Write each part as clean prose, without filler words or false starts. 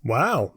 Wow.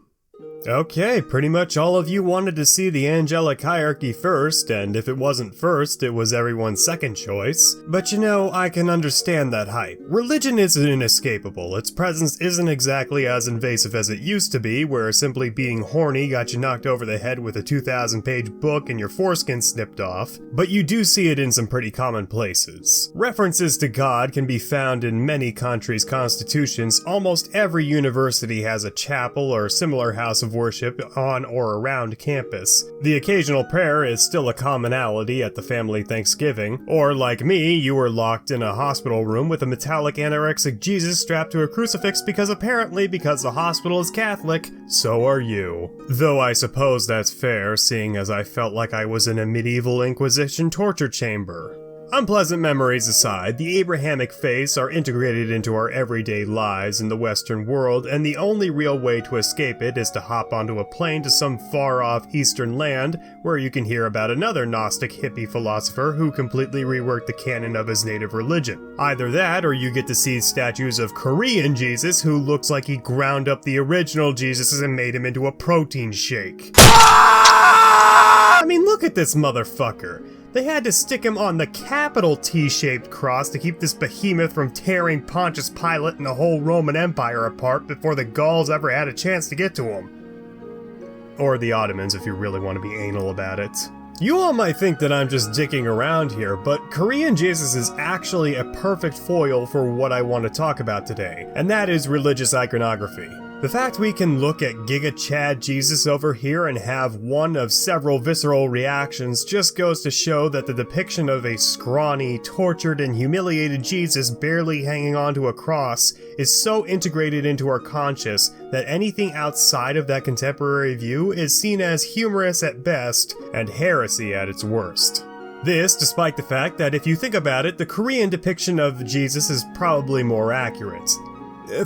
Okay, pretty much all of you wanted to see the Angelic Hierarchy first, and if it wasn't first, it was everyone's second choice. But you know, I can understand that hype. Religion isn't inescapable. Its presence isn't exactly as invasive as it used to be, where simply being horny got you knocked over the head with a 2,000-page book and your foreskin snipped off. But you do see it in some pretty common places. References to God can be found in many countries' constitutions. Almost every university has a chapel or similar house of worship on or around campus. The occasional prayer is still a commonality at the family Thanksgiving, or like me, you were locked in a hospital room with a metallic anorexic Jesus strapped to a crucifix because the hospital is Catholic, so are you. Though I suppose that's fair, seeing as I felt like I was in a medieval Inquisition torture chamber. Unpleasant memories aside, the Abrahamic faiths are integrated into our everyday lives in the Western world, and the only real way to escape it is to hop onto a plane to some far-off Eastern land where you can hear about another Gnostic hippie philosopher who completely reworked the canon of his native religion. Either that, or you get to see statues of Korean Jesus who looks like he ground up the original Jesus and made him into a protein shake. I mean, look at this motherfucker. They had to stick him on the capital T-shaped cross to keep this behemoth from tearing Pontius Pilate and the whole Roman Empire apart before the Gauls ever had a chance to get to him. Or the Ottomans, if you really want to be anal about it. You all might think that I'm just dicking around here, but Korean Jesus is actually a perfect foil for what I want to talk about today, and that is religious iconography. The fact we can look at Giga Chad Jesus over here and have one of several visceral reactions just goes to show that the depiction of a scrawny, tortured, and humiliated Jesus barely hanging onto a cross is so integrated into our conscious that anything outside of that contemporary view is seen as humorous at best and heresy at its worst. This, despite the fact that if you think about it, the Korean depiction of Jesus is probably more accurate.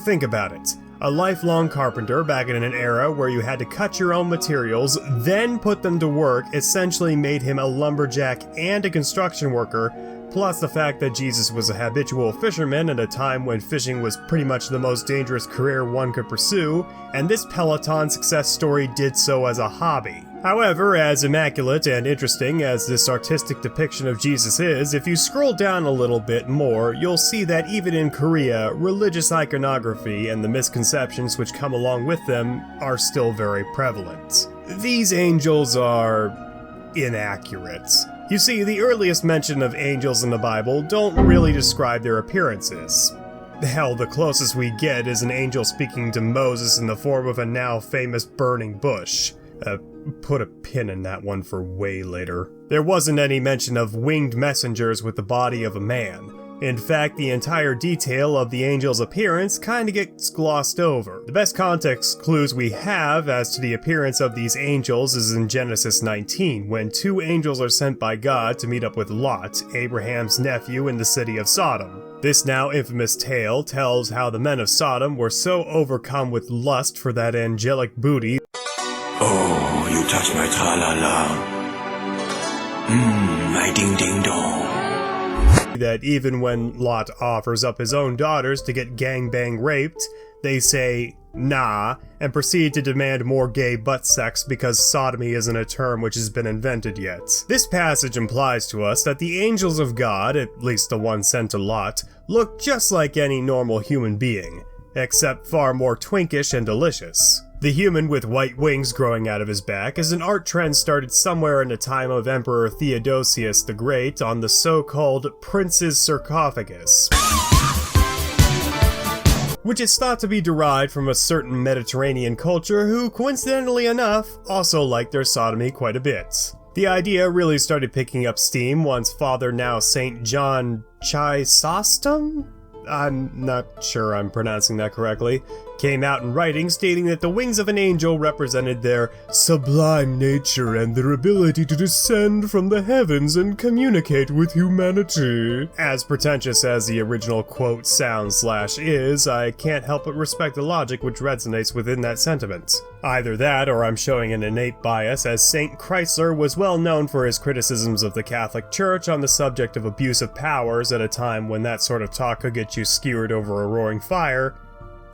Think about it. A lifelong carpenter back in an era where you had to cut your own materials, then put them to work, essentially made him a lumberjack and a construction worker, plus the fact that Jesus was a habitual fisherman at a time when fishing was pretty much the most dangerous career one could pursue, and this Peloton success story did so as a hobby. However, as immaculate and interesting as this artistic depiction of Jesus is, if you scroll down a little bit more, you'll see that even in Korea, religious iconography and the misconceptions which come along with them are still very prevalent. These angels are inaccurate. You see, the earliest mention of angels in the Bible don't really describe their appearances. Hell, the closest we get is an angel speaking to Moses in the form of a now famous burning bush. Put a pin in that one for way later. There wasn't any mention of winged messengers with the body of a man. In fact, the entire detail of the angel's appearance kinda gets glossed over. The best context clues we have as to the appearance of these angels is in Genesis 19, when two angels are sent by God to meet up with Lot, Abraham's nephew, in the city of Sodom. This now infamous tale tells how the men of Sodom were so overcome with lust for that angelic booty. Oh, you touch my tra-la-la. My ding-ding-dong. That even when Lot offers up his own daughters to get gangbang raped, they say, nah, and proceed to demand more gay butt sex because sodomy isn't a term which has been invented yet. This passage implies to us that the angels of God, at least the one sent to Lot, look just like any normal human being, except far more twinkish and delicious. The human with white wings growing out of his back is an art trend started somewhere in the time of Emperor Theodosius the Great on the so-called Prince's Sarcophagus, which is thought to be derived from a certain Mediterranean culture who, coincidentally enough, also liked their sodomy quite a bit. The idea really started picking up steam once Father now Saint John Chrysostom? I'm not sure I'm pronouncing that correctly, came out in writing stating that the wings of an angel represented their sublime nature and their ability to descend from the heavens and communicate with humanity. As pretentious as the original quote sounds/is, I can't help but respect the logic which resonates within that sentiment. Either that, or I'm showing an innate bias, as Saint Chrysler was well known for his criticisms of the Catholic Church on the subject of abuse of powers at a time when that sort of talk could get you skewered over a roaring fire.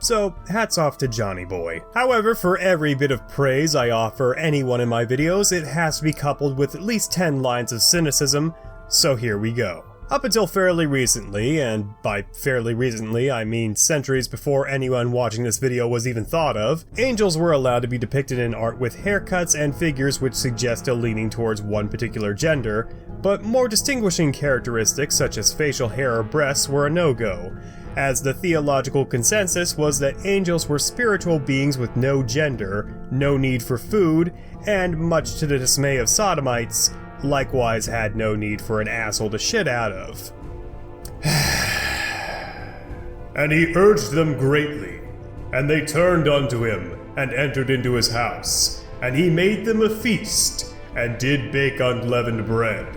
So, hats off to Johnny Boy. However, for every bit of praise I offer anyone in my videos, it has to be coupled with at least 10 lines of cynicism, so here we go. Up until fairly recently, and by fairly recently I mean centuries before anyone watching this video was even thought of, angels were allowed to be depicted in art with haircuts and figures which suggest a leaning towards one particular gender, but more distinguishing characteristics such as facial hair or breasts were a no-go, as the theological consensus was that angels were spiritual beings with no gender, no need for food, and much to the dismay of sodomites, likewise had no need for an asshole to shit out of. And he urged them greatly, and they turned unto him, and entered into his house, and he made them a feast, and did bake unleavened bread.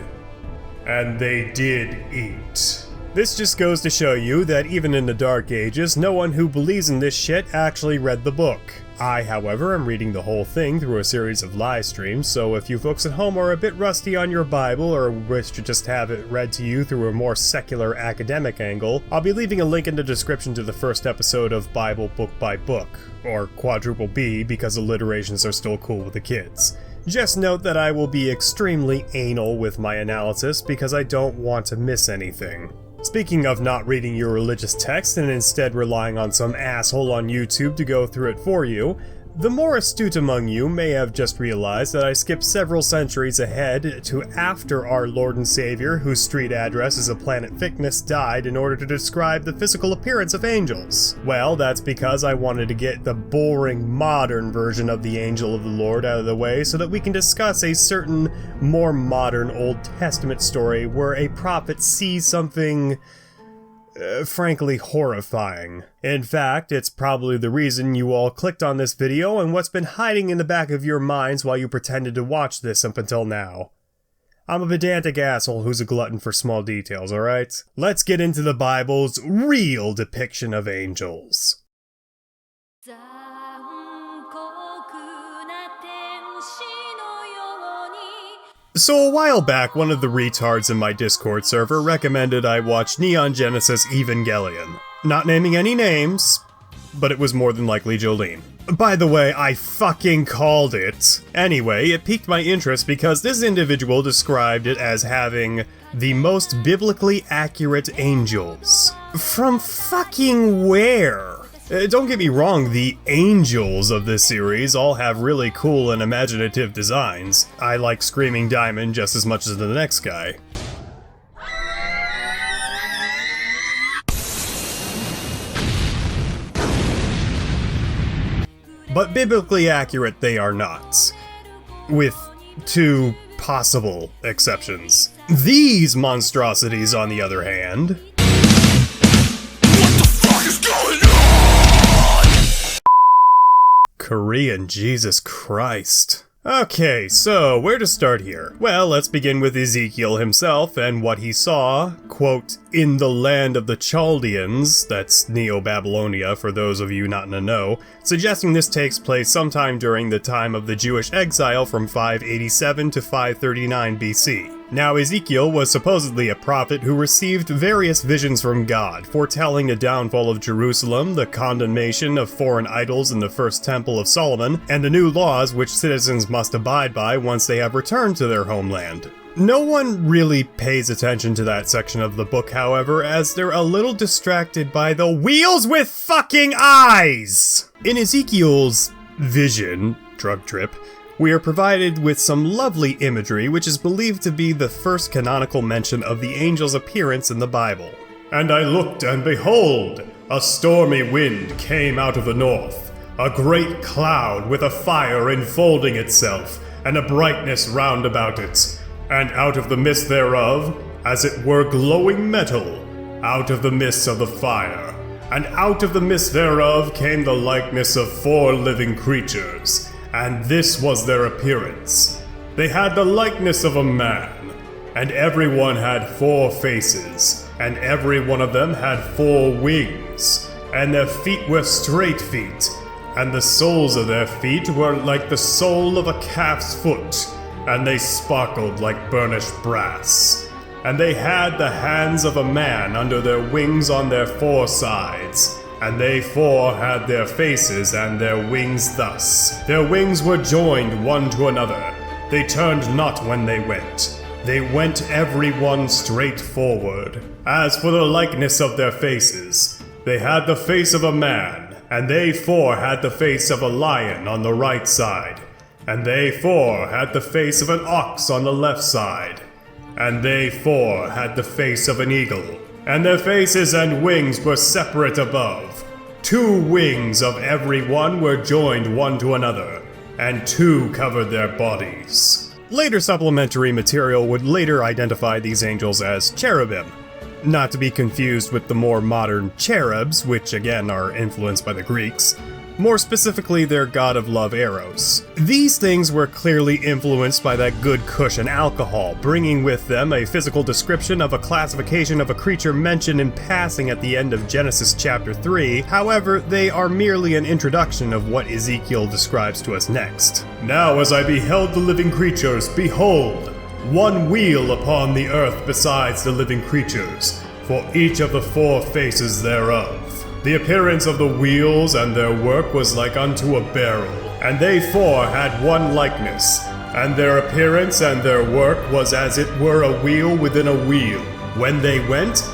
And they did eat. This just goes to show you that even in the Dark Ages, no one who believes in this shit actually read the book. I, however, am reading the whole thing through a series of live streams, so if you folks at home are a bit rusty on your Bible or wish to just have it read to you through a more secular academic angle, I'll be leaving a link in the description to the first episode of Bible Book by Book, or Quadruple B because alliterations are still cool with the kids. Just note that I will be extremely anal with my analysis because I don't want to miss anything. Speaking of not reading your religious text and instead relying on some asshole on YouTube to go through it for you, the more astute among you may have just realized that I skipped several centuries ahead to after our Lord and Savior, whose street address is a planet Thickness, died in order to describe the physical appearance of angels. Well, that's because I wanted to get the boring modern version of the angel of the Lord out of the way so that we can discuss a certain more modern Old Testament story where a prophet sees something frankly horrifying. In fact, it's probably the reason you all clicked on this video and what's been hiding in the back of your minds while you pretended to watch this up until now. I'm a pedantic asshole who's a glutton for small details, alright? Let's get into the Bible's real depiction of angels. So a while back, one of the retards in my Discord server recommended I watch Neon Genesis Evangelion. Not naming any names, but it was more than likely Jolene. By the way, I fucking called it. Anyway, it piqued my interest because this individual described it as having the most biblically accurate angels. From fucking where? Don't get me wrong, the angels of this series all have really cool and imaginative designs. I like Screaming Diamond just as much as the next guy. But biblically accurate they are not. With two possible exceptions. These monstrosities, on the other hand, Korean, Jesus Christ. Okay, so where to start here? Well, let's begin with Ezekiel himself and what he saw, quote, in the land of the Chaldeans, that's Neo-Babylonia for those of you not in the know, suggesting this takes place sometime during the time of the Jewish exile from 587 to 539 BC. Now, Ezekiel was supposedly a prophet who received various visions from God, foretelling the downfall of Jerusalem, the condemnation of foreign idols in the first temple of Solomon, and the new laws which citizens must abide by once they have returned to their homeland. No one really pays attention to that section of the book, however, as they're a little distracted by the wheels with fucking eyes! In Ezekiel's vision, drug trip, we are provided with some lovely imagery which is believed to be the first canonical mention of the angel's appearance in the Bible. And I looked, and behold, a stormy wind came out of the north, a great cloud with a fire enfolding itself, and a brightness round about it. And out of the midst thereof, as it were glowing metal, out of the midst of the fire, and out of the midst thereof came the likeness of 4 living creatures. And this was their appearance. They had the likeness of a man, and every one had 4 faces, and every one of them had 4 wings, and their feet were straight feet, and the soles of their feet were like the sole of a calf's foot, and they sparkled like burnished brass. And they had the hands of a man under their wings on their 4 sides, And they four had their faces and their wings thus. Their wings were joined one to another. They turned not when they went. They went every one straight forward. As for the likeness of their faces, they had the face of a man, and they four had the face of a lion on the right side, and they four had the face of an ox on the left side, and they four had the face of an eagle. And their faces and wings were separate above. 2 wings of every one were joined one to another, and 2 covered their bodies. Later supplementary material would later identify these angels as cherubim, not to be confused with the more modern cherubs, which again are influenced by the Greeks. More specifically, their god of love, Eros. These things were clearly influenced by that good kush and alcohol, bringing with them a physical description of a classification of a creature mentioned in passing at the end of Genesis chapter 3. However, they are merely an introduction of what Ezekiel describes to us next. Now as I beheld the living creatures, behold, one wheel upon the earth besides the living creatures, for each of the 4 faces thereof. The appearance of the wheels and their work was like unto a barrel, and they four had one likeness, and their appearance and their work was as it were a wheel within a wheel. When they went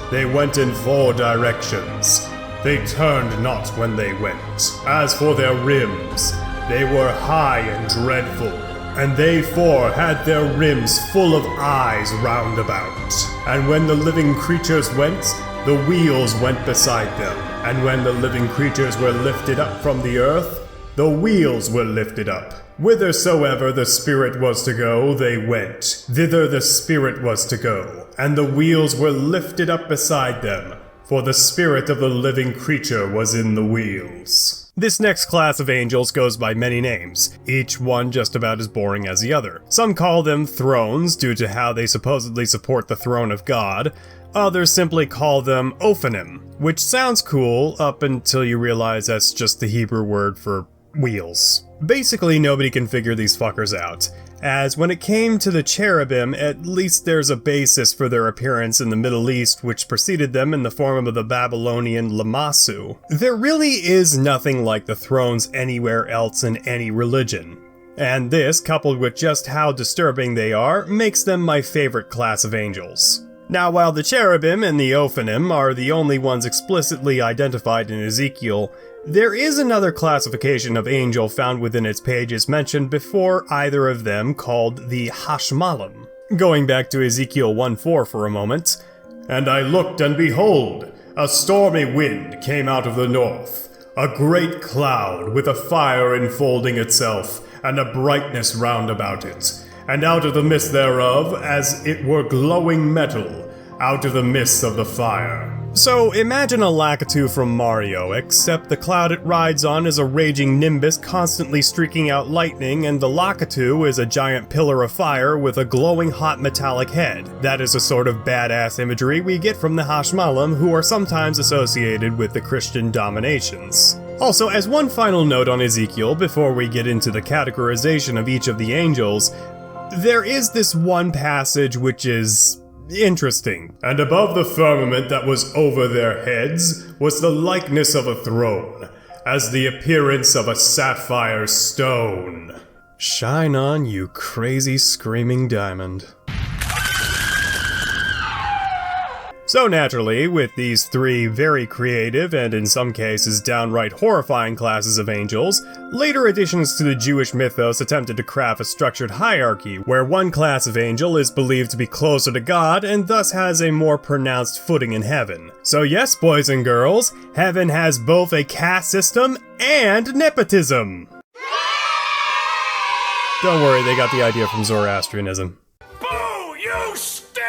in 4 directions. They turned not when they went. As for their rims, they were high and dreadful, and they four had their rims full of eyes round about. And when the living creatures went, the wheels went beside them. And when the living creatures were lifted up from the earth, the wheels were lifted up. Whithersoever the Spirit was to go, they went. Thither the Spirit was to go. And the wheels were lifted up beside them, for the spirit of the living creature was in the wheels. This next class of angels goes by many names, each one just about as boring as the other. Some call them thrones due to how they supposedly support the throne of God. Others simply call them Ophanim, which sounds cool up until you realize that's just the Hebrew word for wheels. Basically, nobody can figure these fuckers out, as when it came to the cherubim, at least there's a basis for their appearance in the Middle East which preceded them in the form of the Babylonian Lamassu. There really is nothing like the thrones anywhere else in any religion. And this, coupled with just how disturbing they are, makes them my favorite class of angels. Now, while the cherubim and the Ophanim are the only ones explicitly identified in Ezekiel, there is another classification of angel found within its pages mentioned before either of them called the Hashmallim. Going back to Ezekiel 1:4 for a moment, "And I looked, and behold, a stormy wind came out of the north, a great cloud with a fire enfolding itself, and a brightness round about it. And out of the midst thereof, as it were glowing metal, out of the midst of the fire." So imagine a Lakitu from Mario, except the cloud it rides on is a raging nimbus constantly streaking out lightning, and the Lakitu is a giant pillar of fire with a glowing hot metallic head. That is a sort of badass imagery we get from the Hashmallim, who are sometimes associated with the Christian Dominations. Also, as one final note on Ezekiel before we get into the categorization of each of the angels, there is this one passage which is interesting. "And above the firmament that was over their heads was the likeness of a throne, as the appearance of a sapphire stone." Shine on, you crazy screaming diamond. So naturally, with these 3 very creative and in some cases downright horrifying classes of angels, later additions to the Jewish mythos attempted to craft a structured hierarchy where one class of angel is believed to be closer to God and thus has a more pronounced footing in heaven. So yes, boys and girls, heaven has both a caste system and nepotism. Don't worry, they got the idea from Zoroastrianism. Boo! You stink!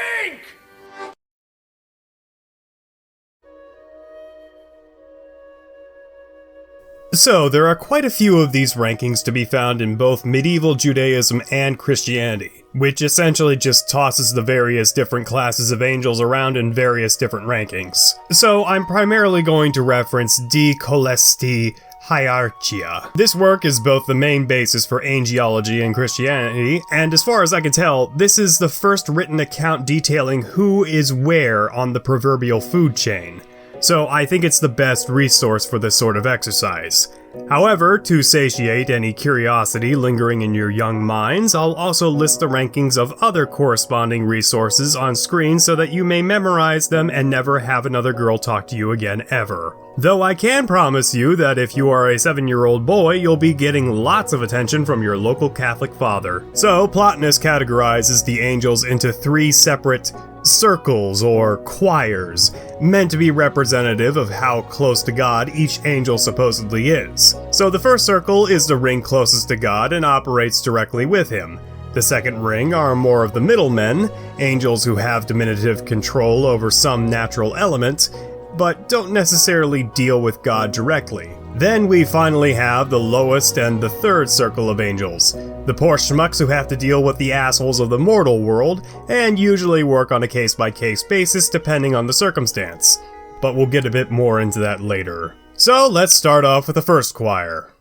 So, there are quite a few of these rankings to be found in both medieval Judaism and Christianity, which essentially just tosses the various different classes of angels around in various different rankings. So, I'm primarily going to reference De Coelestis Hierarchia. This work is both the main basis for angelology in Christianity, and as far as I can tell, this is the first written account detailing who is where on the proverbial food chain. so I think it's the best resource for this sort of exercise. However, to satiate any curiosity lingering in your young minds, I'll also list the rankings of other corresponding resources on screen so that you may memorize them and never have another girl talk to you again ever. Though I can promise you that if you are a 7-year-old boy, you'll be getting lots of attention from your local Catholic father. So, Plotinus categorizes the angels into 3 separate circles or choirs, meant to be representative of how close to God each angel supposedly is. So the first circle is the ring closest to God and operates directly with him. The second ring are more of the middlemen, angels who have diminutive control over some natural element, but don't necessarily deal with God directly. Then we finally have the lowest and the third circle of angels, the poor schmucks who have to deal with the assholes of the mortal world, and usually work on a case-by-case basis depending on the circumstance. But we'll get a bit more into that later. So let's start off with the first choir.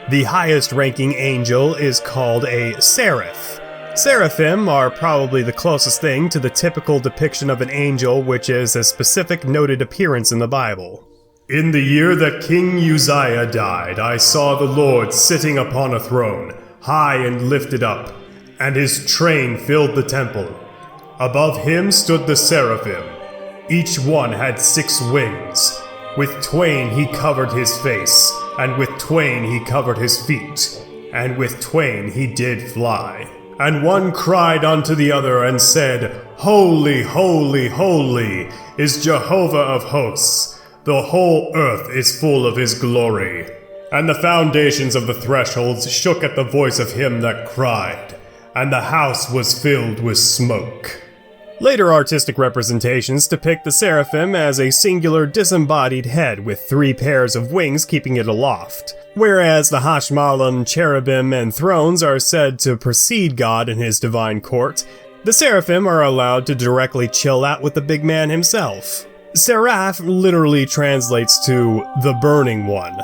The highest ranking angel is called a seraph. Seraphim are probably the closest thing to the typical depiction of an angel, which is a specific noted appearance in the Bible. In the year that King Uzziah died, I saw the Lord sitting upon a throne, high and lifted up, and his train filled the temple. Above him stood the seraphim. Each one had 6 wings. With twain he covered his face, and with twain he covered his feet, and with twain he did fly. And one cried unto the other and said, Holy, holy, holy is Jehovah of hosts. The whole earth is full of his glory. And the foundations of the thresholds shook at the voice of him that cried, and the house was filled with smoke. Later artistic representations depict the seraphim as a singular disembodied head with 3 pairs of wings keeping it aloft. Whereas the Hashmallim, Cherubim, and thrones are said to precede God in his divine court, the seraphim are allowed to directly chill out with the big man himself. Seraph literally translates to the burning one,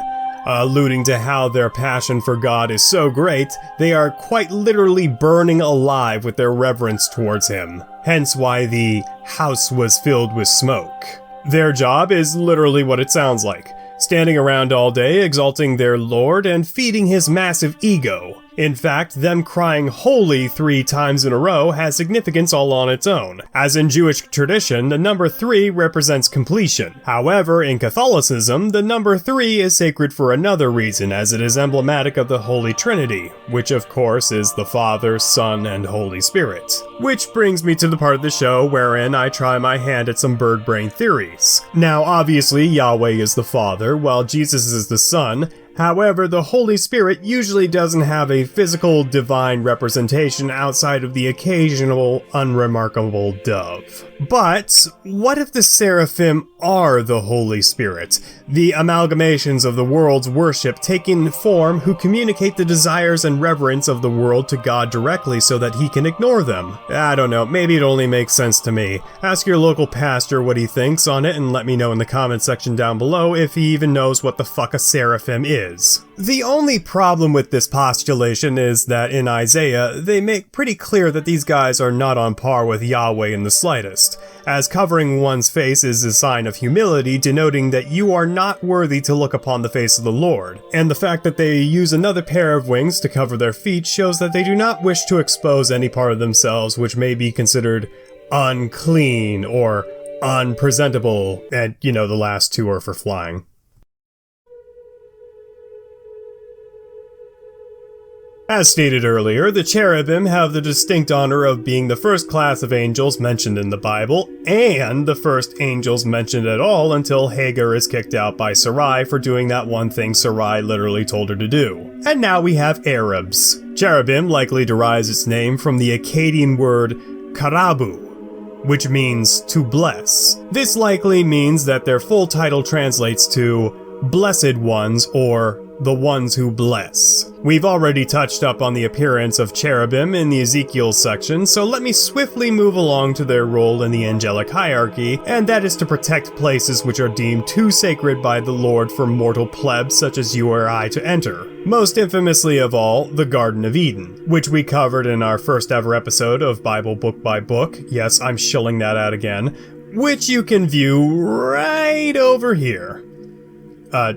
alluding to how their passion for God is so great, they are quite literally burning alive with their reverence towards him. Hence why the house was filled with smoke. Their job is literally what it sounds like, standing around all day exalting their Lord and feeding his massive ego. In fact, them crying holy 3 times in a row has significance all on its own. As in Jewish tradition, the number 3 represents completion. However, in Catholicism, the number 3 is sacred for another reason, as it is emblematic of the Holy Trinity, which of course is the Father, Son, and Holy Spirit. Which brings me to the part of the show wherein I try my hand at some bird brain theories. Now, obviously, Yahweh is the Father, while Jesus is the Son. However, the Holy Spirit usually doesn't have a physical divine representation outside of the occasional unremarkable dove. But what if the seraphim are the Holy Spirit, the amalgamations of the world's worship taking form who communicate the desires and reverence of the world to God directly so that he can ignore them? I don't know, maybe it only makes sense to me. Ask your local pastor what he thinks on it and let me know in the comment section down below if he even knows what the fuck a seraphim is. The only problem with this postulation is that in Isaiah, they make pretty clear that these guys are not on par with Yahweh in the slightest, as covering one's face is a sign of humility, denoting that you are not worthy to look upon the face of the Lord, and the fact that they use another pair of wings to cover their feet shows that they do not wish to expose any part of themselves which may be considered unclean or unpresentable, and the last 2 are for flying. As stated earlier, the cherubim have the distinct honor of being the first class of angels mentioned in the Bible, and the first angels mentioned at all until Hagar is kicked out by Sarai for doing that one thing Sarai literally told her to do. And now we have Arabs. Cherubim likely derives its name from the Akkadian word karabu, which means to bless. This likely means that their full title translates to blessed ones or the ones who bless. We've already touched up on the appearance of cherubim in the Ezekiel section, so let me swiftly move along to their role in the angelic hierarchy, and that is to protect places which are deemed too sacred by the Lord for mortal plebs such as you or I to enter. Most infamously of all, the Garden of Eden, which we covered in our first ever episode of Bible Book by Book. Yes, I'm shilling that out again, which you can view right over here.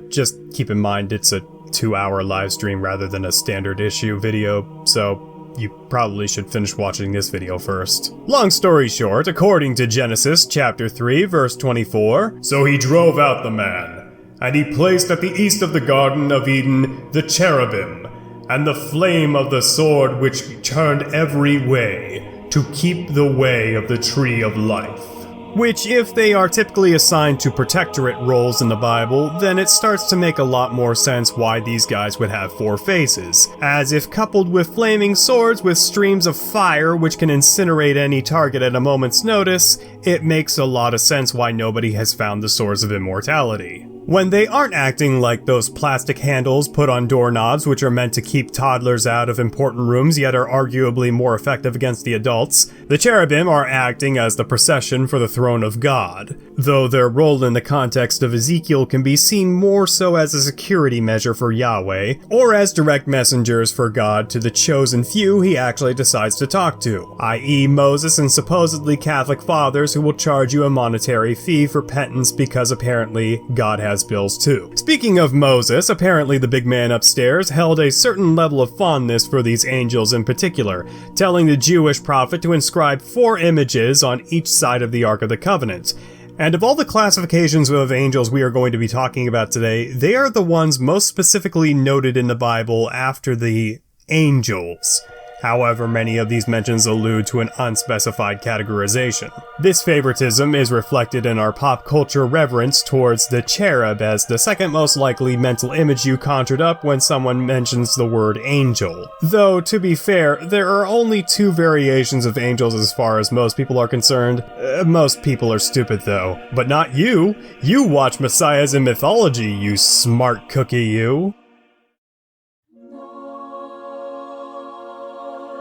Just keep in mind it's a 2-hour live stream rather than a standard issue video, so you probably should finish watching this video first. Long story short, according to Genesis chapter 3 verse 24, "So he drove out the man, and he placed at the east of the Garden of Eden the cherubim, and the flame of the sword which turned every way, to keep the way of the tree of life." Which, if they are typically assigned to protectorate roles in the Bible, then it starts to make a lot more sense why these guys would have 4 faces, as if coupled with flaming swords with streams of fire which can incinerate any target at a moment's notice, it makes a lot of sense why nobody has found the swords of immortality. When they aren't acting like those plastic handles put on doorknobs which are meant to keep toddlers out of important rooms yet are arguably more effective against the adults, the cherubim are acting as the procession for the throne of God, though their role in the context of Ezekiel can be seen more so as a security measure for Yahweh, or as direct messengers for God to the chosen few he actually decides to talk to, i.e. Moses and supposedly Catholic fathers who will charge you a monetary fee for penance because apparently God has bills too. Speaking of Moses, apparently the big man upstairs held a certain level of fondness for these angels in particular, telling the Jewish prophet to inscribe 4 images on each side of the Ark of the Covenant. And of all the classifications of angels we are going to be talking about today, they are the ones most specifically noted in the Bible after the angels. However, many of these mentions allude to an unspecified categorization. This favoritism is reflected in our pop culture reverence towards the cherub as the second most likely mental image you conjured up when someone mentions the word angel. Though, to be fair, there are only 2 variations of angels as far as most people are concerned. Most people are stupid though. But not you! You watch Messiahs in mythology, you smart cookie you!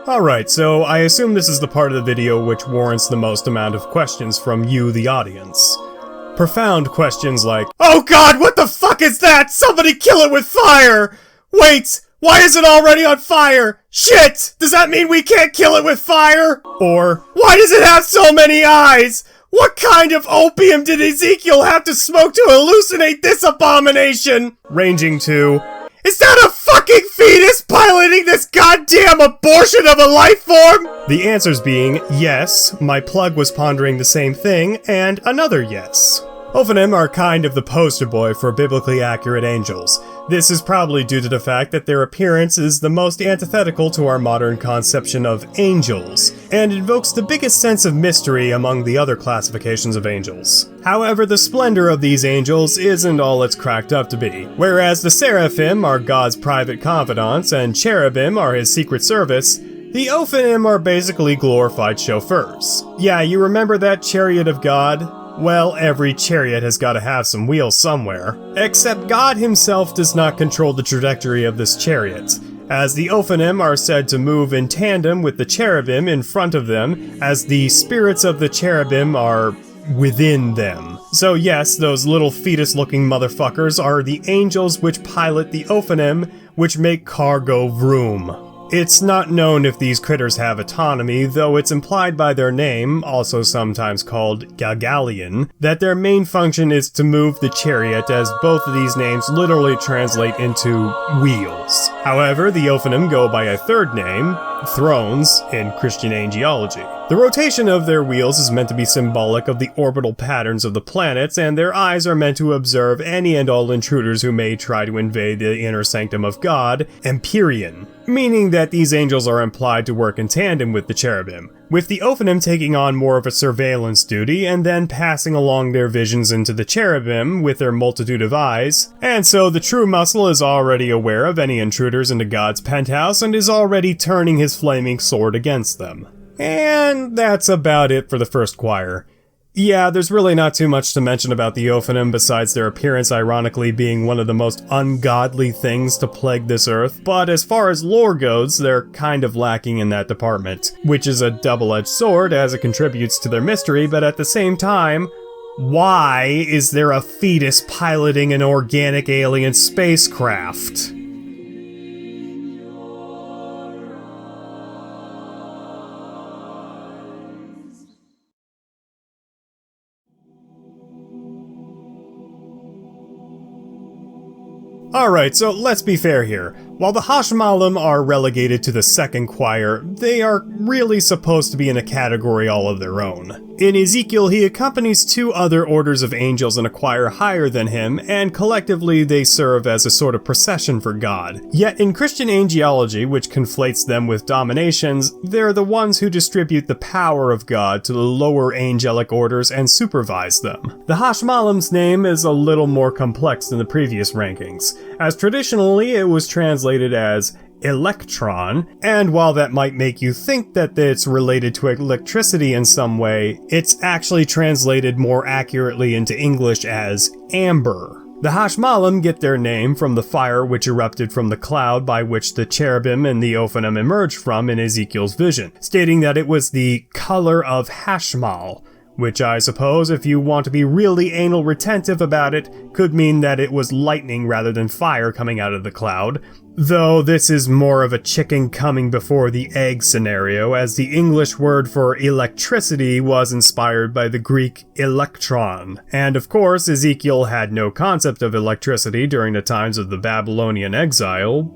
Alright, so I assume this is the part of the video which warrants the most amount of questions from you, the audience. Profound questions like, "Oh god, what the fuck is that? Somebody kill it with fire! Wait, why is it already on fire? Shit! Does that mean we can't kill it with fire?" Or, "Why does it have so many eyes? What kind of opium did Ezekiel have to smoke to hallucinate this abomination?" Ranging to, "Is that a fucking fetus piloting this goddamn abortion of a life form?" The answers being yes, my plug was pondering the same thing, and another yes. Ophanim are kind of the poster boy for biblically accurate angels. This is probably due to the fact that their appearance is the most antithetical to our modern conception of angels, and invokes the biggest sense of mystery among the other classifications of angels. However, the splendor of these angels isn't all it's cracked up to be. Whereas the Seraphim are God's private confidants and Cherubim are his secret service, the Ophanim are basically glorified chauffeurs. Yeah, you remember that chariot of God? Well, every chariot has got to have some wheels somewhere. Except God himself does not control the trajectory of this chariot, as the Ophanim are said to move in tandem with the cherubim in front of them, as the spirits of the cherubim are within them. So yes, those little fetus-looking motherfuckers are the angels which pilot the Ophanim, which make car go vroom. It's not known if these critters have autonomy, though it's implied by their name, also sometimes called Galgalian, that their main function is to move the chariot, as both of these names literally translate into wheels. However, the Ophanim go by a third name, thrones, in Christian Angelology. The rotation of their wheels is meant to be symbolic of the orbital patterns of the planets, and their eyes are meant to observe any and all intruders who may try to invade the inner sanctum of God, Empyrean, meaning that these angels are implied to work in tandem with the cherubim, with the Ophanim taking on more of a surveillance duty and then passing along their visions into the cherubim with their multitude of eyes, and so the true muscle is already aware of any intruders into God's penthouse and is already turning his flaming sword against them. And that's about it for the first choir. Yeah, there's really not too much to mention about the Ophanim besides their appearance ironically being one of the most ungodly things to plague this earth, but as far as lore goes, they're kind of lacking in that department, which is a double-edged sword as it contributes to their mystery, but at the same time, why is there a fetus piloting an organic alien spacecraft? Alright, so let's be fair here. While the Hashmallim are relegated to the second choir, they are really supposed to be in a category all of their own. In Ezekiel, he accompanies two other orders of angels in a choir higher than him, and collectively they serve as a sort of procession for God. Yet in Christian Angelology, which conflates them with Dominations, they're the ones who distribute the power of God to the lower angelic orders and supervise them. The Hashmallim's name is a little more complex than the previous rankings, as traditionally it was translated as electron, and while that might make you think that it's related to electricity in some way, it's actually translated more accurately into English as amber. The Hashmallim get their name from the fire which erupted from the cloud by which the Cherubim and the Ophanim emerged from in Ezekiel's vision, stating that it was the color of Hashmal, which I suppose, if you want to be really anal retentive about it, could mean that it was lightning rather than fire coming out of the cloud, though this is more of a chicken coming before the egg scenario, as the English word for electricity was inspired by the Greek electron. And of course, Ezekiel had no concept of electricity during the times of the Babylonian exile,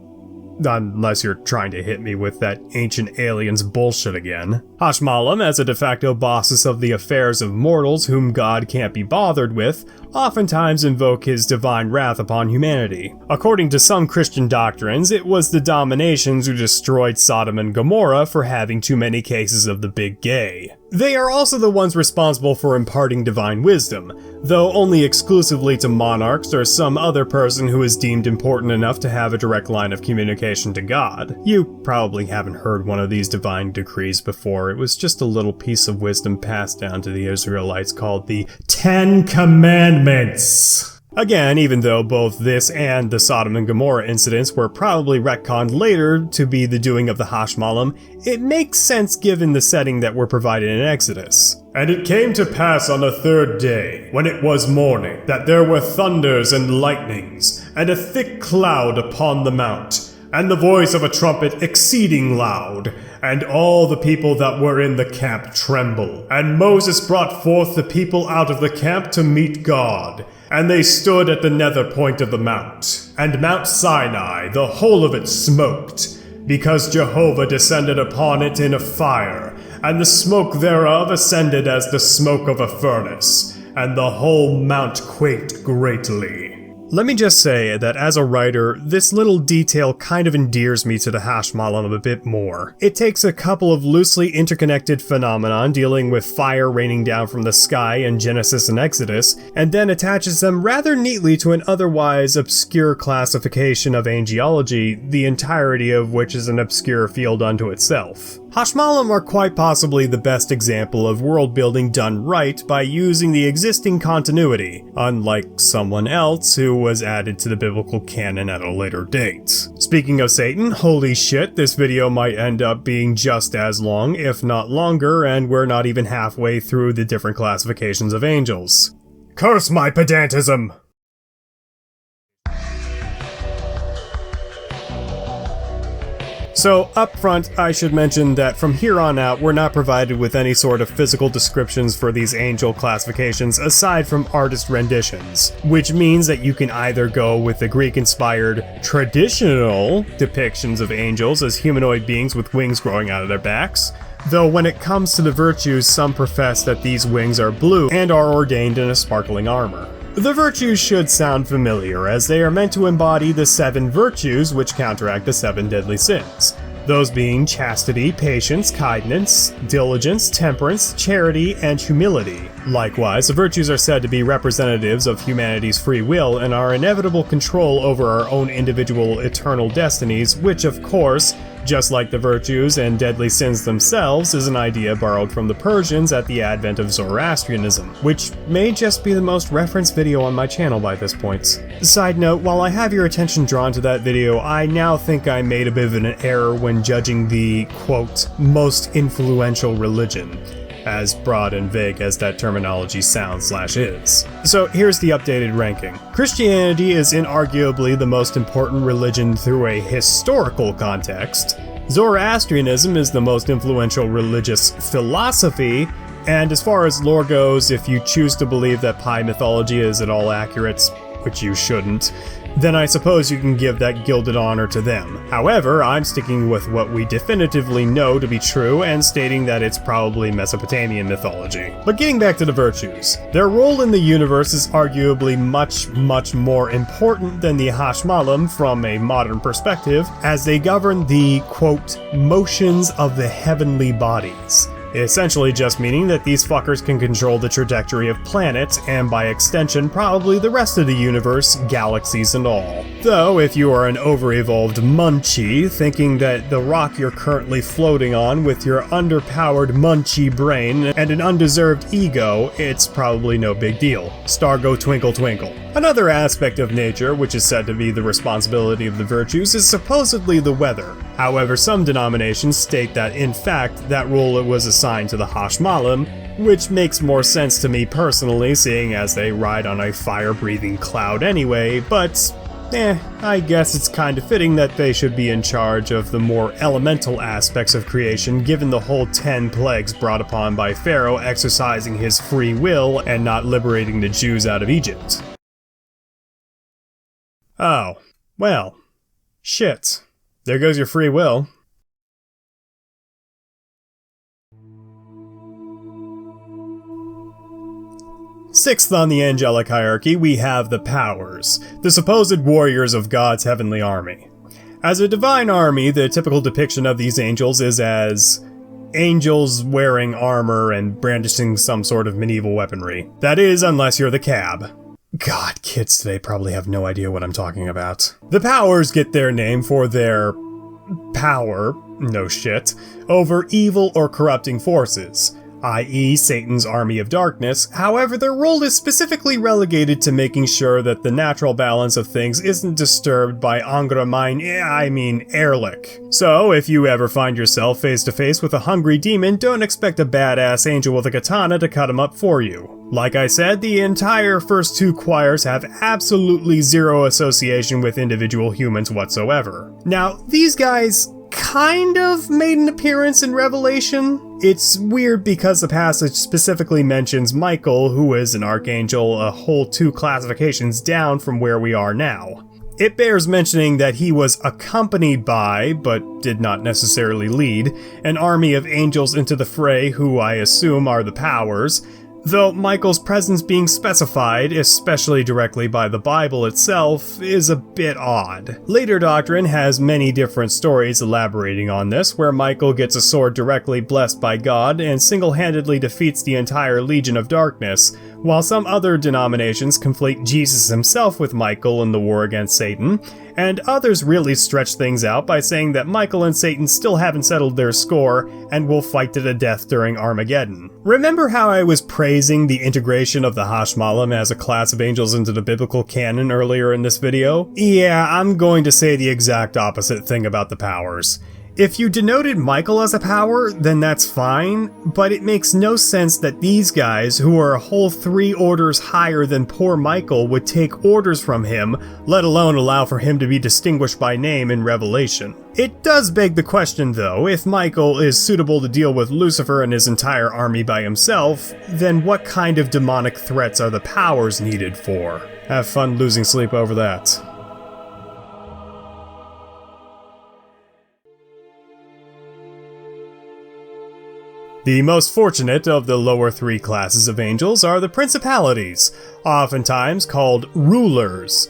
unless you're trying to hit me with that ancient aliens bullshit again. Hashmallim, as a de facto bosses of the affairs of mortals whom God can't be bothered with, oftentimes invoke his divine wrath upon humanity. According to some Christian doctrines, it was the Dominations who destroyed Sodom and Gomorrah for having too many cases of the big gay. They are also the ones responsible for imparting divine wisdom, though only exclusively to monarchs or some other person who is deemed important enough to have a direct line of communication to God. You probably haven't heard one of these divine decrees before. It was just a little piece of wisdom passed down to the Israelites called the 10 Commandments. Again, even though both this and the Sodom and Gomorrah incidents were probably retconned later to be the doing of the Hashmallim, it makes sense given the setting that were provided in Exodus. And it came to pass on the third day, when it was morning, that there were thunders and lightnings, and a thick cloud upon the mount, and the voice of a trumpet exceeding loud, and all the people that were in the camp trembled. And Moses brought forth the people out of the camp to meet God, and they stood at the nether point of the mount. And Mount Sinai, the whole of it smoked, because Jehovah descended upon it in a fire, and the smoke thereof ascended as the smoke of a furnace, and the whole mount quaked greatly. Let me just say that as a writer, this little detail kind of endears me to the Hashmallim a bit more. It takes a couple of loosely interconnected phenomenon dealing with fire raining down from the sky in Genesis and Exodus, and then attaches them rather neatly to an otherwise obscure classification of angelology, the entirety of which is an obscure field unto itself. Hashmallim are quite possibly the best example of world building done right by using the existing continuity, unlike someone else who was added to the biblical canon at a later date. Speaking of Satan, holy shit, this video might end up being just as long, if not longer, and we're not even halfway through the different classifications of angels. Curse my pedantism! So, up front, I should mention that from here on out, we're not provided with any sort of physical descriptions for these angel classifications aside from artist renditions, which means that you can either go with the Greek-inspired traditional depictions of angels as humanoid beings with wings growing out of their backs, though when it comes to the virtues, some profess that these wings are blue and are ordained in a sparkling armor. The virtues should sound familiar, as they are meant to embody the 7 virtues which counteract the 7 deadly sins, those being chastity, patience, kindness, diligence, temperance, charity, and humility. Likewise, the virtues are said to be representatives of humanity's free will and our inevitable control over our own individual eternal destinies, which of course just like the virtues and deadly sins themselves is an idea borrowed from the Persians at the advent of Zoroastrianism, which may just be the most referenced video on my channel by this point. Side note, while I have your attention drawn to that video, I now think I made a bit of an error when judging the, quote, most influential religion, as broad and vague as that terminology sounds/is. So here's the updated ranking. Christianity is inarguably the most important religion through a historical context. Zoroastrianism is the most influential religious philosophy, and as far as lore goes, if you choose to believe that Pi mythology is at all accurate, which you shouldn't, then I suppose you can give that gilded honor to them. However, I'm sticking with what we definitively know to be true and stating that it's probably Mesopotamian mythology. But getting back to the virtues, their role in the universe is arguably much more important than the Hashmallim from a modern perspective, as they govern the, quote, motions of the heavenly bodies. Essentially just meaning that these fuckers can control the trajectory of planets, and by extension probably the rest of the universe, galaxies and all. Though, if you are an over-evolved munchie, thinking that the rock you're currently floating on with your underpowered munchie brain and an undeserved ego, it's probably no big deal. Star go twinkle twinkle. Another aspect of nature, which is said to be the responsibility of the virtues, is supposedly the weather. However, some denominations state that in fact that role was assigned to the Hashmallim, which makes more sense to me personally, seeing as they ride on a fire-breathing cloud anyway, but I guess it's kind of fitting that they should be in charge of the more elemental aspects of creation, given the whole 10 plagues brought upon by Pharaoh exercising his free will and not liberating the Jews out of Egypt. Oh, well, shit. There goes your free will. Sixth on the angelic hierarchy, we have the powers, the supposed warriors of God's heavenly army. As a divine army, the typical depiction of these angels is as angels wearing armor and brandishing some sort of medieval weaponry. That is, unless you're the cab. God, kids today probably have no idea what I'm talking about. The powers get their name for their power, no shit, over evil or corrupting forces, i.e. Satan's army of darkness. However, their role is specifically relegated to making sure that the natural balance of things isn't disturbed by Ehrlich. So, if you ever find yourself face to face with a hungry demon, don't expect a badass angel with a katana to cut him up for you. Like I said, the entire first two choirs have absolutely zero association with individual humans whatsoever. Now, these guys kind of made an appearance in Revelation. It's weird because the passage specifically mentions Michael, who is an archangel a whole 2 classifications down from where we are now. It bears mentioning that he was accompanied by, but did not necessarily lead, an army of angels into the fray who I assume are the powers, though Michael's presence being specified, especially directly by the Bible itself, is a bit odd. Later doctrine has many different stories elaborating on this, where Michael gets a sword directly blessed by God and single-handedly defeats the entire Legion of Darkness, while some other denominations conflate Jesus himself with Michael in the war against Satan, and others really stretch things out by saying that Michael and Satan still haven't settled their score and will fight to the death during Armageddon. Remember how I was praising the integration of the Hashmallim as a class of angels into the biblical canon earlier in this video? Yeah, I'm going to say the exact opposite thing about the powers. If you denoted Michael as a power, then that's fine, but it makes no sense that these guys, who are a whole 3 orders higher than poor Michael, would take orders from him, let alone allow for him to be distinguished by name in Revelation. It does beg the question though, if Michael is suitable to deal with Lucifer and his entire army by himself, then what kind of demonic threats are the powers needed for? Have fun losing sleep over that. The most fortunate of the lower 3 classes of angels are the Principalities, oftentimes called rulers.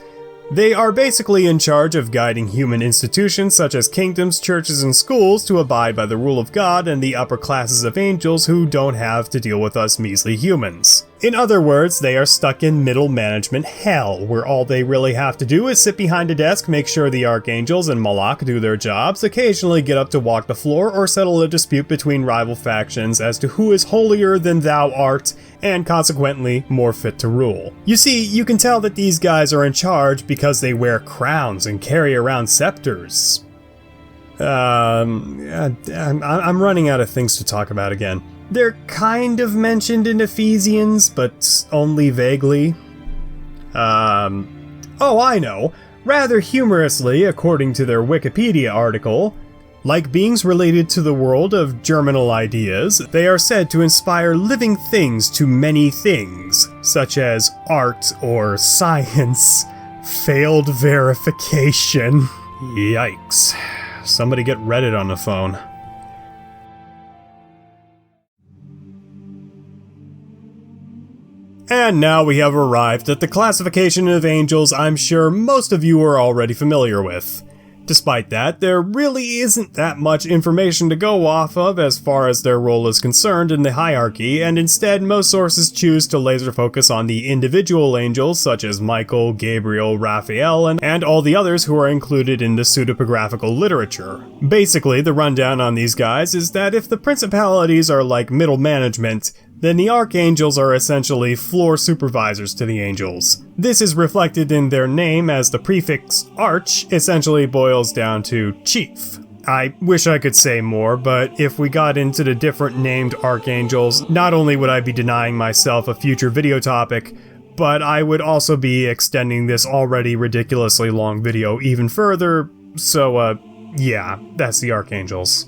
They are basically in charge of guiding human institutions such as kingdoms, churches, and schools to abide by the rule of God and the upper classes of angels who don't have to deal with us measly humans. In other words, they are stuck in middle management hell, where all they really have to do is sit behind a desk, make sure the Archangels and Malak do their jobs, occasionally get up to walk the floor, or settle a dispute between rival factions as to who is holier than thou art, and consequently more fit to rule. You see, you can tell that these guys are in charge because they wear crowns and carry around scepters. I'm running out of things to talk about again. They're kind of mentioned in Ephesians, but only vaguely. Oh, I know. Rather humorously, according to their Wikipedia article, like beings related to the world of germinal ideas, they are said to inspire living things to many things, such as art or science. Failed verification. Yikes. Somebody get Reddit on the phone. And now we have arrived at the classification of angels I'm sure most of you are already familiar with. Despite that, there really isn't that much information to go off of as far as their role is concerned in the hierarchy, and instead most sources choose to laser focus on the individual angels such as Michael, Gabriel, Raphael, and all the others who are included in the pseudepigraphical literature. Basically, the rundown on these guys is that if the principalities are like middle management, then the Archangels are essentially floor supervisors to the angels. This is reflected in their name, as the prefix arch essentially boils down to chief. I wish I could say more, but if we got into the different named Archangels, not only would I be denying myself a future video topic, but I would also be extending this already ridiculously long video even further, so yeah, that's the Archangels.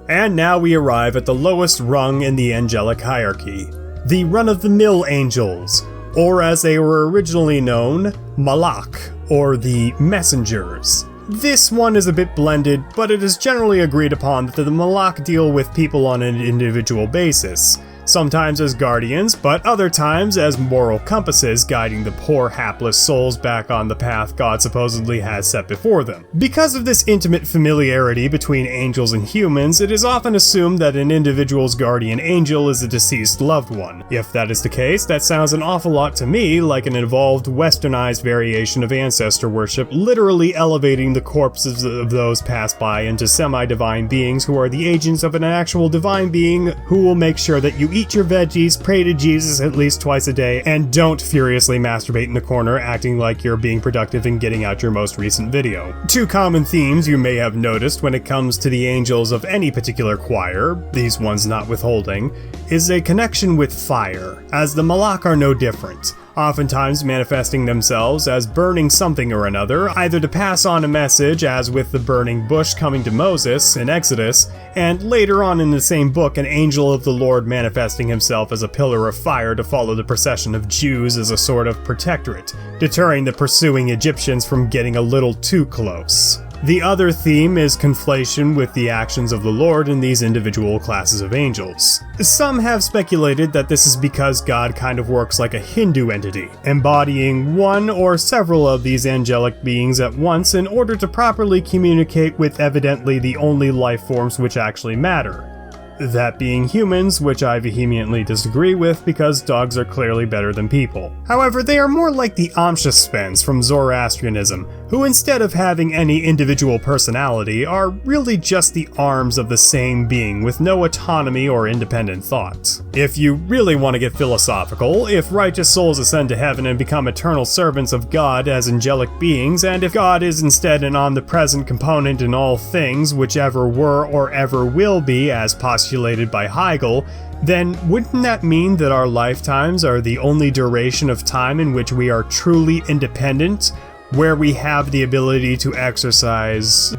And now we arrive at the lowest rung in the angelic hierarchy, the run-of-the-mill angels, or as they were originally known, Malak, or the messengers. This one is a bit blended, but it is generally agreed upon that the Malak deal with people on an individual basis, sometimes as guardians, but other times as moral compasses guiding the poor hapless souls back on the path God supposedly has set before them. Because of this intimate familiarity between angels and humans, it is often assumed that an individual's guardian angel is a deceased loved one. If that is the case, that sounds an awful lot to me like an evolved, westernized variation of ancestor worship, literally elevating the corpses of those passed by into semi-divine beings who are the agents of an actual divine being who will make sure that you eat your veggies, pray to Jesus at least twice a day, and don't furiously masturbate in the corner acting like you're being productive and getting out your most recent video. Two common themes you may have noticed when it comes to the angels of any particular choir, these ones not withholding, is a connection with fire, as the Malak are no different, oftentimes manifesting themselves as burning something or another, either to pass on a message, as with the burning bush coming to Moses in Exodus, and later on in the same book an angel of the Lord manifesting himself as a pillar of fire to follow the procession of Jews as a sort of protectorate, deterring the pursuing Egyptians from getting a little too close. The other theme is conflation with the actions of the Lord in these individual classes of angels. Some have speculated that this is because God kind of works like a Hindu entity, embodying one or several of these angelic beings at once in order to properly communicate with evidently the only life forms which actually matter. That being humans, which I vehemently disagree with because dogs are clearly better than people. However, they are more like the Amshaspens from Zoroastrianism, who instead of having any individual personality are really just the arms of the same being with no autonomy or independent thought. If you really want to get philosophical, if righteous souls ascend to heaven and become eternal servants of God as angelic beings, and if God is instead an omnipresent component in all things, whichever were or ever will be as postulated by Hegel, then wouldn't that mean that our lifetimes are the only duration of time in which we are truly independent, where we have the ability to exercise,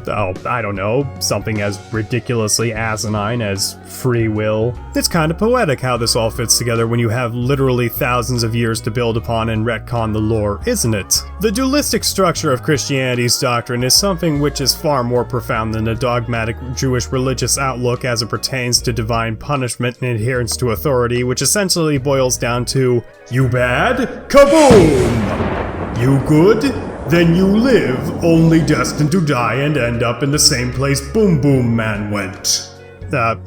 something as ridiculously asinine as free will? It's kind of poetic how this all fits together when you have literally thousands of years to build upon and retcon the lore, isn't it? The dualistic structure of Christianity's doctrine is something which is far more profound than the dogmatic Jewish religious outlook as it pertains to divine punishment and adherence to authority, which essentially boils down to, you bad? Kaboom! You good? then you live, only destined to die and end up in the same place Boom Boom Man went.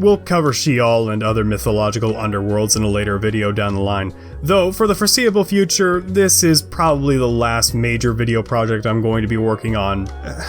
We'll cover Sheol and other mythological underworlds in a later video down the line. Though, for the foreseeable future, this is probably the last major video project I'm going to be working on.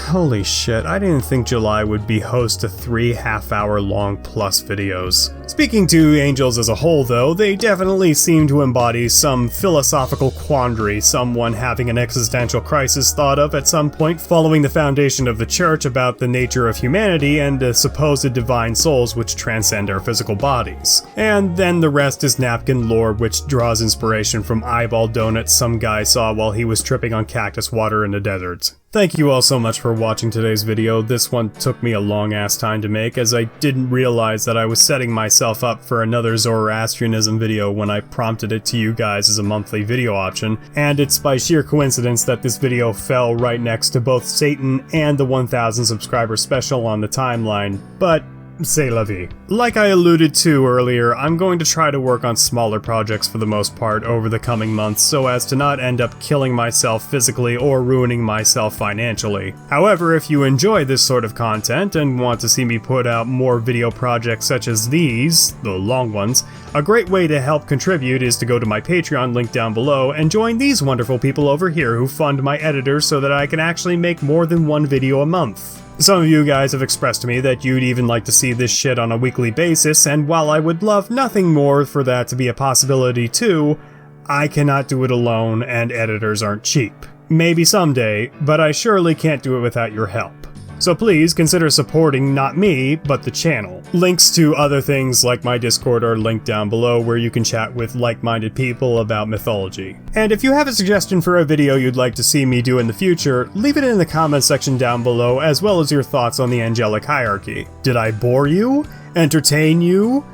Holy shit, I didn't think July would be host to 3 half-hour-long plus videos. Speaking to angels as a whole, though, they definitely seem to embody some philosophical quandary someone having an existential crisis thought of at some point following the foundation of the church about the nature of humanity and the supposed divine souls which transcend our physical bodies. And then the rest is napkin lore, which draws inspiration from eyeball donuts some guy saw while he was tripping on cactus water in the desert. Thank you all so much for watching today's video. This one took me a long ass time to make, as I didn't realize that I was setting myself up for another Zoroastrianism video when I prompted it to you guys as a monthly video option, and it's by sheer coincidence that this video fell right next to both Satan and the 1000 subscriber special on the timeline, but c'est la vie. Like I alluded to earlier, I'm going to try to work on smaller projects for the most part over the coming months so as to not end up killing myself physically or ruining myself financially. However, if you enjoy this sort of content and want to see me put out more video projects such as these, the long ones, a great way to help contribute is to go to my Patreon link down below and join these wonderful people over here who fund my editors so that I can actually make more than one video a month. Some of you guys have expressed to me that you'd even like to see this shit on a weekly basis, and while I would love nothing more for that to be a possibility too, I cannot do it alone and editors aren't cheap. Maybe someday, but I surely can't do it without your help. So please consider supporting not me, but the channel. Links to other things like my Discord are linked down below where you can chat with like-minded people about mythology. And if you have a suggestion for a video you'd like to see me do in the future, leave it in the comments section down below as well as your thoughts on the Angelic Hierarchy. Did I bore you? Entertain you?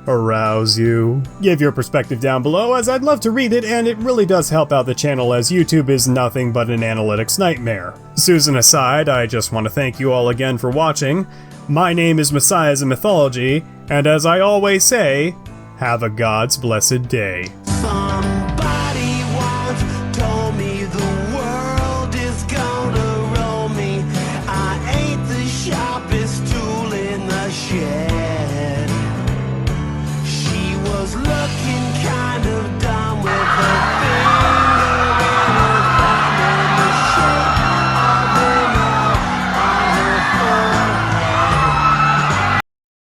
Arouse you? Give your perspective down below, as I'd love to read it, and it really does help out the channel as YouTube is nothing but an analytics nightmare. Susan aside, I just want to thank you all again for watching. My name is Messiahs in Mythology, and as I always say, have a God's blessed day.